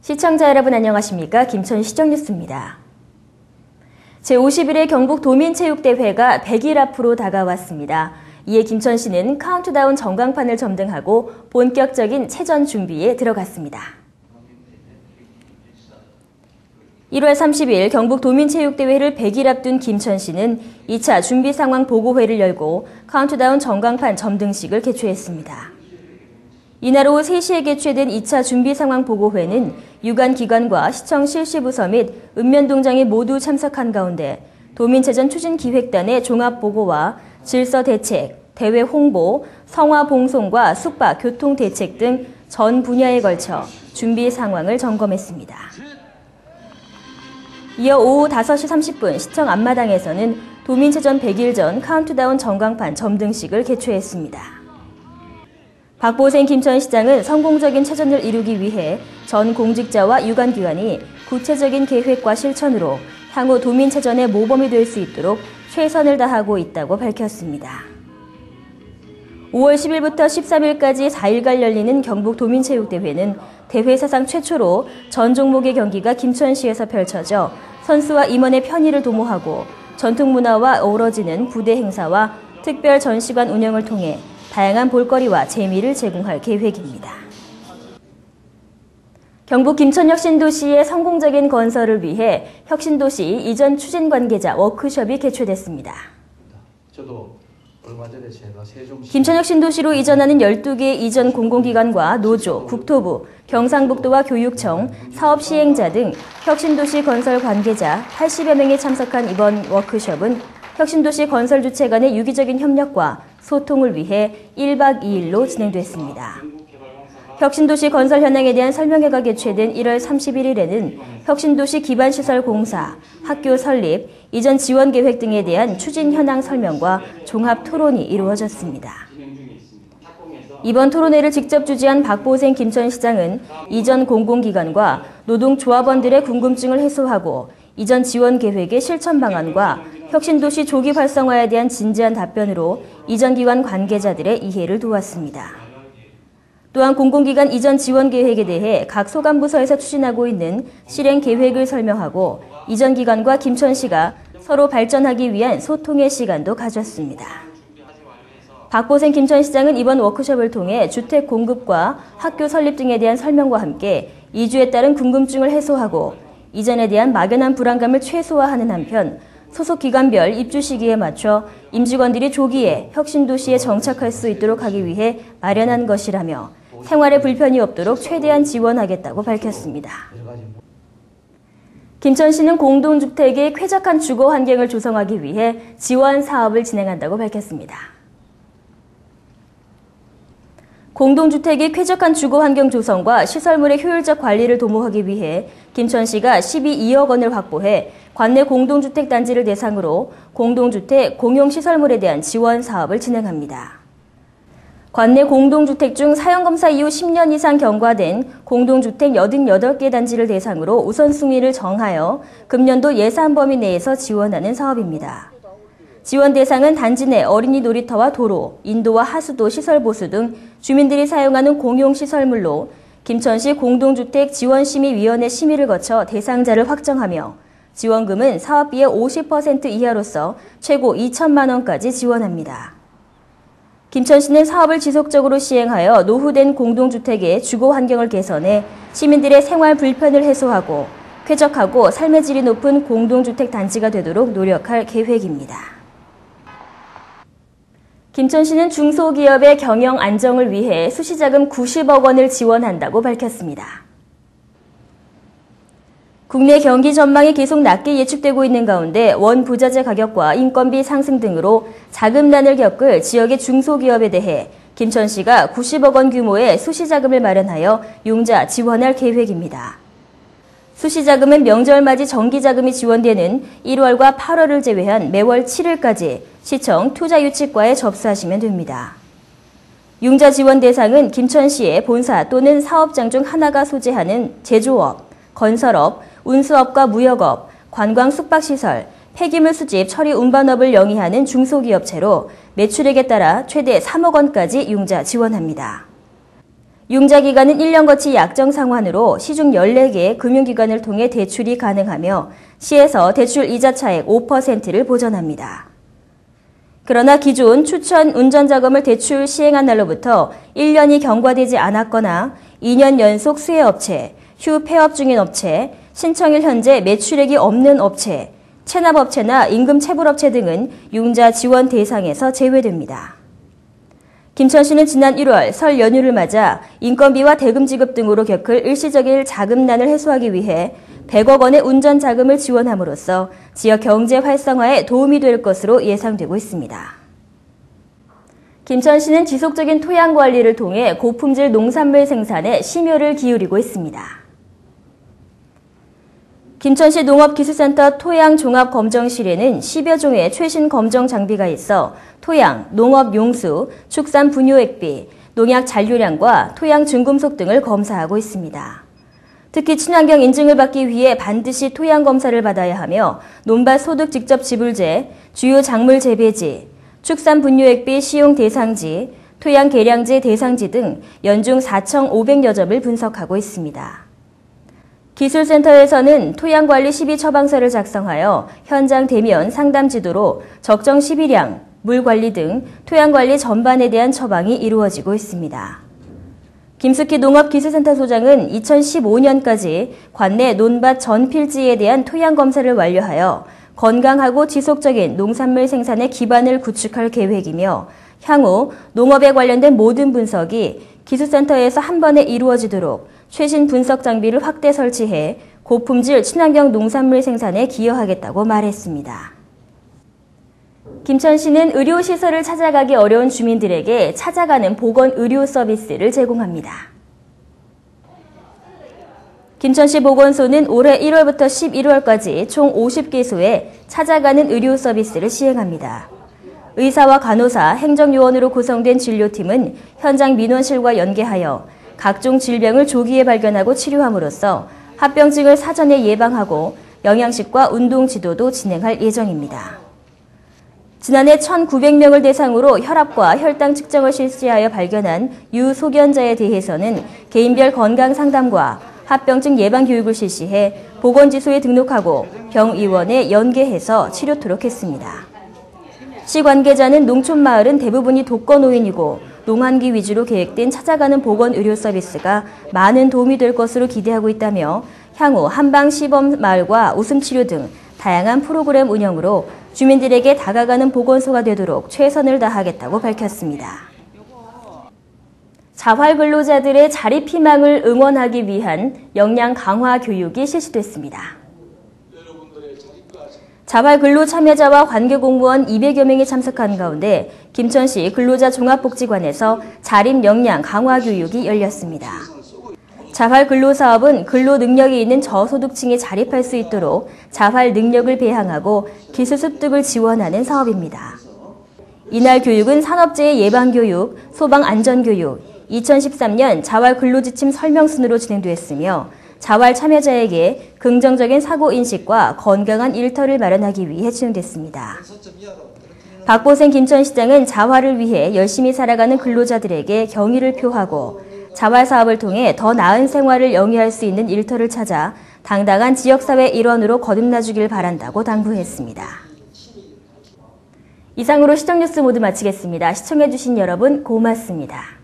시청자 여러분 안녕하십니까? 김천시정뉴스입니다. 제51회 경북도민체육대회가 100일 앞으로 다가왔습니다. 이에 김천시는 카운트다운 전광판을 점등하고 본격적인 체전 준비에 들어갔습니다. 1월 30일 경북도민체육대회를 100일 앞둔 김천시는 2차 준비상황 보고회를 열고 카운트다운 전광판 점등식을 개최했습니다. 이날 오후 3시에 개최된 2차 준비상황 보고회는 유관기관과 시청 실시부서 및 읍면동장이 모두 참석한 가운데 도민체전 추진기획단의 종합보고와 질서대책, 대회 홍보, 성화봉송과 숙박, 교통대책 등 전 분야에 걸쳐 준비 상황을 점검했습니다. 이어 오후 5시 30분 시청 앞마당에서는 도민체전 100일 전 카운트다운 전광판 점등식을 개최했습니다. 박보생 김천시장은 성공적인 체전을 이루기 위해 전 공직자와 유관기관이 구체적인 계획과 실천으로 향후 도민체전의 모범이 될 수 있도록 최선을 다하고 있다고 밝혔습니다. 5월 10일부터 13일까지 4일간 열리는 경북도민체육대회는 대회 사상 최초로 전 종목의 경기가 김천시에서 펼쳐져 선수와 임원의 편의를 도모하고 전통문화와 어우러지는 부대 행사와 특별 전시관 운영을 통해 다양한 볼거리와 재미를 제공할 계획입니다. 경북 김천혁신도시의 성공적인 건설을 위해 혁신도시 이전 추진 관계자 워크숍이 개최됐습니다. 김천혁신도시로 이전하는 12개의 이전 공공기관과 노조, 국토부, 경상북도와 교육청, 사업시행자 등 혁신도시 건설 관계자 80여 명이 참석한 이번 워크숍은 혁신도시 건설 주체 간의 유기적인 협력과 소통을 위해 1박 2일로 진행됐습니다. 혁신도시 건설 현황에 대한 설명회가 개최된 1월 31일에는 혁신도시 기반시설 공사, 학교 설립, 이전 지원 계획 등에 대한 추진 현황 설명과 종합 토론이 이루어졌습니다. 이번 토론회를 직접 주재한 박보생 김천시장은 이전 공공기관과 노동조합원들의 궁금증을 해소하고 이전 지원 계획의 실천 방안과 혁신도시 조기 활성화에 대한 진지한 답변으로 이전 기관 관계자들의 이해를 도왔습니다. 또한 공공기관 이전 지원 계획에 대해 각 소관부서에서 추진하고 있는 실행 계획을 설명하고 이전 기관과 김천시가 서로 발전하기 위한 소통의 시간도 가졌습니다. 박보생 김천시장은 이번 워크숍을 통해 주택 공급과 학교 설립 등에 대한 설명과 함께 이주에 따른 궁금증을 해소하고 이전에 대한 막연한 불안감을 최소화하는 한편 소속 기관별 입주 시기에 맞춰 임직원들이 조기에 혁신도시에 정착할 수 있도록 하기 위해 마련한 것이라며 생활에 불편이 없도록 최대한 지원하겠다고 밝혔습니다. 김천시는 공동주택의 쾌적한 주거 환경을 조성하기 위해 지원 사업을 진행한다고 밝혔습니다. 공동주택의 쾌적한 주거 환경 조성과 시설물의 효율적 관리를 도모하기 위해 김천시가 12억 원을 확보해 관내 공동주택 단지를 대상으로 공동주택 공용시설물에 대한 지원 사업을 진행합니다. 관내 공동주택 중 사용검사 이후 10년 이상 경과된 공동주택 88개 단지를 대상으로 우선순위를 정하여 금년도 예산 범위 내에서 지원하는 사업입니다. 지원 대상은 단지 내 어린이 놀이터와 도로, 인도와 하수도 시설 보수 등 주민들이 사용하는 공용시설물로 김천시 공동주택 지원심의위원회 심의를 거쳐 대상자를 확정하며 지원금은 사업비의 50% 이하로서 최고 2천만 원까지 지원합니다. 김천시는 사업을 지속적으로 시행하여 노후된 공동주택의 주거 환경을 개선해 시민들의 생활 불편을 해소하고 쾌적하고 삶의 질이 높은 공동주택 단지가 되도록 노력할 계획입니다. 김천시는 중소기업의 경영 안정을 위해 수시자금 90억 원을 지원한다고 밝혔습니다. 국내 경기 전망이 계속 낮게 예측되고 있는 가운데 원부자재 가격과 인건비 상승 등으로 자금난을 겪을 지역의 중소기업에 대해 김천시가 90억 원 규모의 수시자금을 마련하여 융자 지원할 계획입니다. 수시자금은 명절맞이 정기자금이 지원되는 1월과 8월을 제외한 매월 7일까지 시청 투자유치과에 접수하시면 됩니다. 융자 지원 대상은 김천시의 본사 또는 사업장 중 하나가 소재하는 제조업, 건설업, 운수업과 무역업, 관광 숙박시설, 폐기물 수집 처리 운반업을 영위하는 중소기업체로 매출액에 따라 최대 3억 원까지 융자 지원합니다. 융자 기간은 1년 거치 약정 상환으로 시중 14개의 금융기관을 통해 대출이 가능하며 시에서 대출 이자 차액 5%를 보전합니다. 그러나 기존 추천 운전자금을 대출 시행한 날로부터 1년이 경과되지 않았거나 2년 연속 수혜업체, 휴 폐업 중인 업체, 신청일 현재 매출액이 없는 업체, 체납업체나 임금 체불업체 등은 융자 지원 대상에서 제외됩니다. 김천시는 지난 1월 설 연휴를 맞아 인건비와 대금 지급 등으로 겪을 일시적인 자금난을 해소하기 위해 100억 원의 운전 자금을 지원함으로써 지역 경제 활성화에 도움이 될 것으로 예상되고 있습니다. 김천시는 지속적인 토양 관리를 통해 고품질 농산물 생산에 심혈을 기울이고 있습니다. 김천시 농업기술센터 토양종합검정실에는 10여 종의 최신 검정 장비가 있어 토양, 농업 용수, 축산 분유액비, 농약 잔류량과 토양 중금속 등을 검사하고 있습니다. 특히 친환경 인증을 받기 위해 반드시 토양 검사를 받아야 하며 논밭 소득 직접 지불제, 주요 작물 재배지, 축산 분유액비 시용 대상지, 토양 계량제 대상지 등 연중 4,500여 점을 분석하고 있습니다. 기술센터에서는 토양관리 시비 처방서를 작성하여 현장 대면 상담 지도로 적정 시비량, 물관리 등 토양관리 전반에 대한 처방이 이루어지고 있습니다. 김숙희 농업기술센터 소장은 2015년까지 관내 논밭 전 필지에 대한 토양검사를 완료하여 건강하고 지속적인 농산물 생산의 기반을 구축할 계획이며 향후 농업에 관련된 모든 분석이 기술센터에서 한 번에 이루어지도록 최신 분석 장비를 확대 설치해 고품질 친환경 농산물 생산에 기여하겠다고 말했습니다. 김천시는 의료시설을 찾아가기 어려운 주민들에게 찾아가는 보건의료 서비스를 제공합니다. 김천시 보건소는 올해 1월부터 11월까지 총 50개소에 찾아가는 의료 서비스를 시행합니다. 의사와 간호사, 행정요원으로 구성된 진료팀은 현장 민원실과 연계하여 각종 질병을 조기에 발견하고 치료함으로써 합병증을 사전에 예방하고 영양식과 운동 지도도 진행할 예정입니다. 지난해 1,900명을 대상으로 혈압과 혈당 측정을 실시하여 발견한 유소견자에 대해서는 개인별 건강 상담과 합병증 예방 교육을 실시해 보건지소에 등록하고 병의원에 연계해서 치료토록 했습니다. 시 관계자는 농촌마을은 대부분이 독거노인이고 농한기 위주로 계획된 찾아가는 보건의료 서비스가 많은 도움이 될 것으로 기대하고 있다며 향후 한방시범마을과 웃음치료 등 다양한 프로그램 운영으로 주민들에게 다가가는 보건소가 되도록 최선을 다하겠다고 밝혔습니다. 자활 근로자들의 자립 희망을 응원하기 위한 역량 강화 교육이 실시됐습니다. 자활 근로 참여자와 관계공무원 200여 명이 참석한 가운데 김천시 근로자 종합복지관에서 자립 역량 강화 교육이 열렸습니다. 자활 근로사업은 근로 능력이 있는 저소득층이 자립할 수 있도록 자활 능력을 배양하고 기술 습득을 지원하는 사업입니다. 이날 교육은 산업재해 예방교육, 소방안전교육, 2013년 자활 근로지침 설명순으로 진행되었으며 자활 참여자에게 긍정적인 사고인식과 건강한 일터를 마련하기 위해 진행됐습니다. 박보생 김천시장은 자활을 위해 열심히 살아가는 근로자들에게 경의를 표하고 자활 사업을 통해 더 나은 생활을 영위할 수 있는 일터를 찾아 당당한 지역사회 일원으로 거듭나주길 바란다고 당부했습니다. 이상으로 시정뉴스 모두 마치겠습니다. 시청해주신 여러분 고맙습니다.